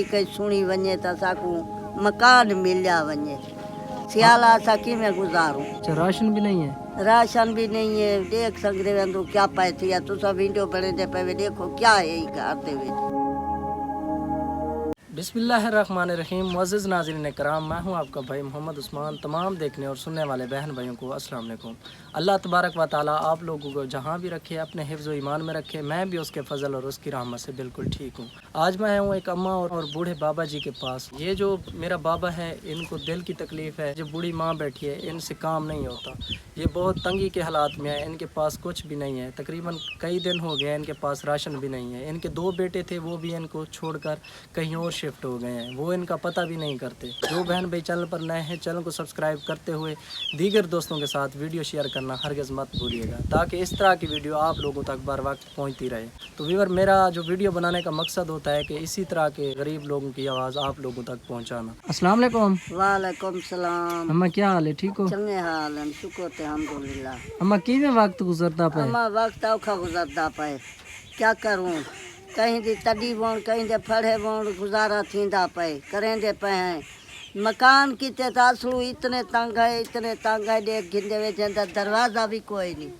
कई सुनी वञे त असांखे मकान मिलिया वञे, सियाला असां कीअं गुज़ारूं। अच्छा, राशन भी नहीं है? राशन भी नहीं है। देख सकते वेंदो क्या पाए थी या तुसा वीडियो बने पे देखो क्या है ही घर दे विच। बिस्मिल्लाहिर्रहमानिर्रहीम। मुअज़्ज़िज़ नाज़रीन कराम, मैं हूं आपका भाई मोहम्मद उस्मान। तमाम देखने और सुनने वाले बहन भाइयों को अस्सलाम वालेकुम। अल्लाह तबारक व ताला आप लोगों को जहां भी रखे अपने हिफ्ज़ व ईमान में रखे। मैं भी उसके फजल और उसकी रहमत से बिल्कुल ठीक हूं। आज मैं हूं एक अम्मा और बूढ़े बाबा जी के पास। ये जो मेरा बाबा है, इनको दिल की तकलीफ़ है। जो बूढ़ी माँ बैठी है, इनसे काम नहीं होता। ये बहुत तंगी के हालात में है, इनके पास कुछ भी नहीं है। तकरीबन कई दिन हो गए इनके पास राशन भी नहीं है। इनके 2 बेटे थे, वो भी इनको छोड़कर कहीं और शिफ्ट हो गए हैं, वो इनका पता भी नहीं करते। जो बहन भाई चैनल पर नए हैं, चैनल को सब्सक्राइब करते हुए दीगर दोस्तों के साथ वीडियो शेयर करना हरगिज़ मत भूलिएगा, ताकि इस तरह की वीडियो आप लोगों तक बर वक्त पहुँचती रहे। तो व्यूअर, मेरा जो वीडियो बनाने का मकसद होता है कि इसी तरह के गरीब लोगों की आवाज़ आप लोगों तक पहुँचाना। अस्सलाम वालेकुम। वालेकुम सलाम। अम्मा, क्या हाल है? ठीक हो? चंगे हाल हैं, शुक्र ते अल्हम्दुलिल्लाह। अम्मा, किवें वक्त गुजरता पे? अम्मा वक्त औखा गुजरता पे, क्या करूं। कहीं दी तड़ी वण, कहीं दे फड़े वण, गुजारा थींदा पे, करेंदे पे हैं। मकान किते तासलू इतने तंग है देख गिंदे वे जंदा दरवाज़ा भी कोई नहीं,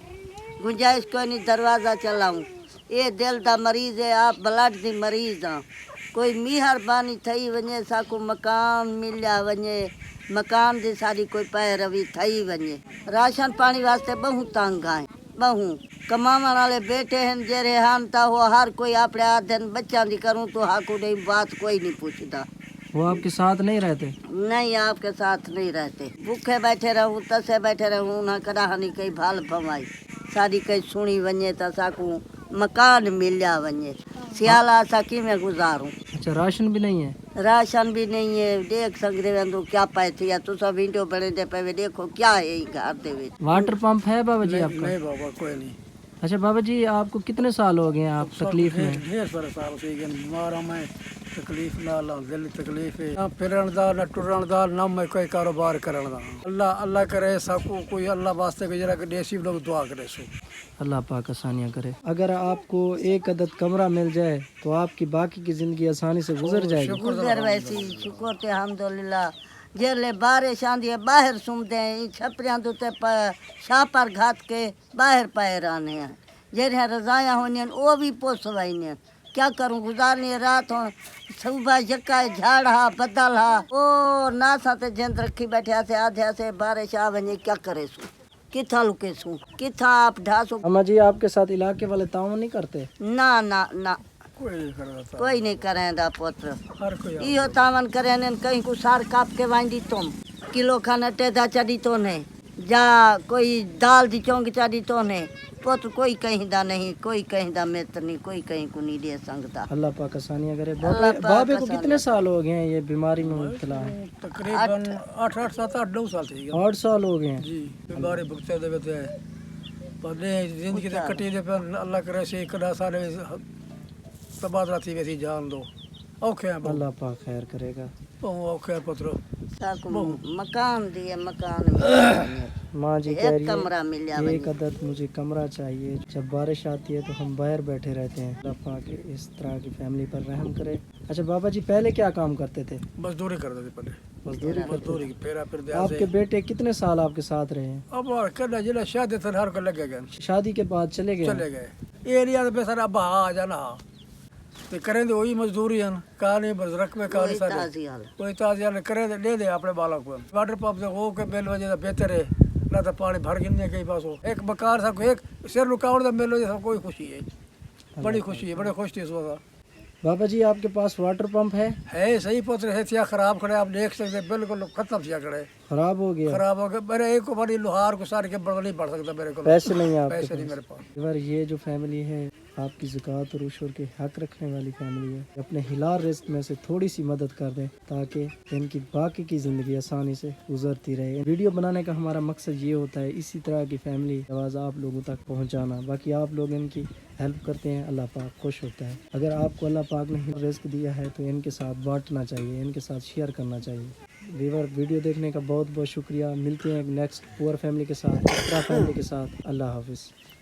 गुंजाइश कोई नहीं दरवाज़ा चलाऊं। ये दिल दा मरीज़ है, आप ब्लड दी मरीज़ आ। कोई मेहरबानी थई वञे, साकू मकान मिलिया वञे, मकान दी सारी कोई पैरवी थई वञे। राशन पानी वास्ते बहु तंग आए, बहु कमावन वाले बेटे हैं जेरे हान ता वो हर कोई अपने आधन बच्चा दी करूं तो हाकू नहीं बात कोई नहीं पूछता। वो आपके साथ नहीं रहते? नहीं, आपके साथ नहीं रहते। भूखे बैठे रहूं, तसे बैठे रहूं, ना कदा हनी कई भाल भवाई सारी कई सुनी वञे त असांखे मकान मिलिया वञे, सियाला असां कीअं गुज़ारूं। अच्छा, राशन भी नहीं है? राशन भी नहीं है। देख सकते वेंदो क्या पाए थी या तुसा वीडियो बने पे देखो क्या है ही घर दे विच। वाटर पंप है बाबा जी आपका? नहीं बाबा, कोई नहीं। अच्छा बाबा जी, आपको कितने साल हो गए हैं आप तकलीफ में? ढेर सारे साल से बीमार मैं तकलीफ नाल दिल तकलीफ है, ना फिरन दा ना टुरन दा ना मैं कोई कारोबार करन दा। अल्लाह करे सबको कोई अल्लाह वास्ते कोई जरा देसी लोग दुआ करे सो अल्लाह पाक आसानियाँ करे। अगर आपको एक अदद कमरा मिल जाए तो आपकी बाकी की जिंदगी आसानी से गुजर जाएगी। गुजर वैसी शुक्र ते अल्हम्दुलिल्लाह। जेले बारिश आंदी है बाहर सुमते हैं, छपरियां दुते छापर घात के बाहर पैर आने हैं। जेरे रजाया होनी वो भी पोसवाई हैं। क्या करूं, गुजारनी रात हो सुबह जक्का झाड़ हा बदल हा ओ नासा ते जिंद रखी बैठे से आधे से बारिश आ वने क्या करे सू, किथा लुके सू, किथा आप ढासो। अम्मा जी, आपके साथ इलाके वाले ताउन नहीं करते? ना ना ना, कोई नहीं करता। कोई नहीं करेंदा पुत्र। हर कोई इहो तावन करें कहीं को सार काप के वांदी तुम किलो खान अटे दा चढ़ी तो ने जा कोई दाल दी चौंग चढ़ी तो ने पुत्र कोई कहीं दा नहीं, कोई कहीं दा मित्र नहीं, कोई कहीं को नहीं दे सकता। अल्लाह पाक आसानियाँ करे। अल्लाह पाक बाबे को आसानियाँ कितने साल हो गए हैं ये बीमारी में मुब्तला है? तकरीबन 8 7 8 9 साल थी 8 साल हो गए हैं जी। बीमारी भुगते दे वेते पदे जिंदगी दे कटी दे पे अल्लाह करे से कदा सारे तबादला थी वैसी जान दो औखे हैं अल्लाह पाक खैर करेगा। औखे हैं पुत्र। साकू मकान दिए, मकान में माँ जी कह एक रही कमरा मिला है एक अदद मुझे कमरा चाहिए। जब बारिश आती है तो हम बाहर बैठे रहते हैं। अल्लाह पाक इस तरह की फैमिली पर रहम करे। अच्छा बाबा जी, पहले क्या काम करते थे? मजदूरी करते थे पहले, मजदूरी करते मजदूरी की फेरा फिर थे। दे आपके बेटे कितने साल आपके साथ रहे हैं? अब और कदा जिला शादी थे हर को लगे गए, शादी के बाद चले गए? चले गए एरिया पे सारा बहा आ जाना ते करें दे वही मजदूरी हैं कहानी बस रकबे कहानी सारी ताजियाल कोई ताजिया ने करें दे दे अपने बालक को वाटर पंप से वो के बेल वजह बेहतर है ना तो पानी भर गिनने के पास हो एक बकार सा एक सिर रुकावट दा मेल वजह कोई खुशी है, बड़ी खुशी है, बड़े खुश थे सोदा। बाबा जी, आपके पास वाटर पंप है? सही पुत्र है थिया खराब खड़े आप देख सकते बिल्कुल खत्म थिया खड़े, खराब हो गया? खराब हो गया मेरे एक को बड़ी लोहार को सारे के बड़ नहीं बढ़ सकता मेरे को, पैसे नहीं है आपके पैसे नहीं पास? मेरे पास। यार ये जो फैमिली है आपकी ज़कात और उशूर के हक रखने वाली फैमिली है। अपने हिलाल रिस्क में से थोड़ी सी मदद कर दें ताकि इनकी बाकी की ज़िंदगी आसानी से गुजरती रहे। वीडियो बनाने का हमारा मकसद ये होता है इसी तरह की फैमिली आवाज़ आप लोगों तक पहुंचाना। बाकी आप लोग इनकी हेल्प करते हैं, अल्लाह पाक खुश होता है। अगर आपको अल्लाह पाक ने रिस्क दिया है तो इनके साथ बांटना चाहिए, इनके साथ शेयर करना चाहिए। व्यूअर, वीडियो देखने का बहुत बहुत शुक्रिया। मिलते हैं एक नेक्स्ट पुअर फैमिली के साथ, फैमिली के साथ। अल्लाह हाफिज़।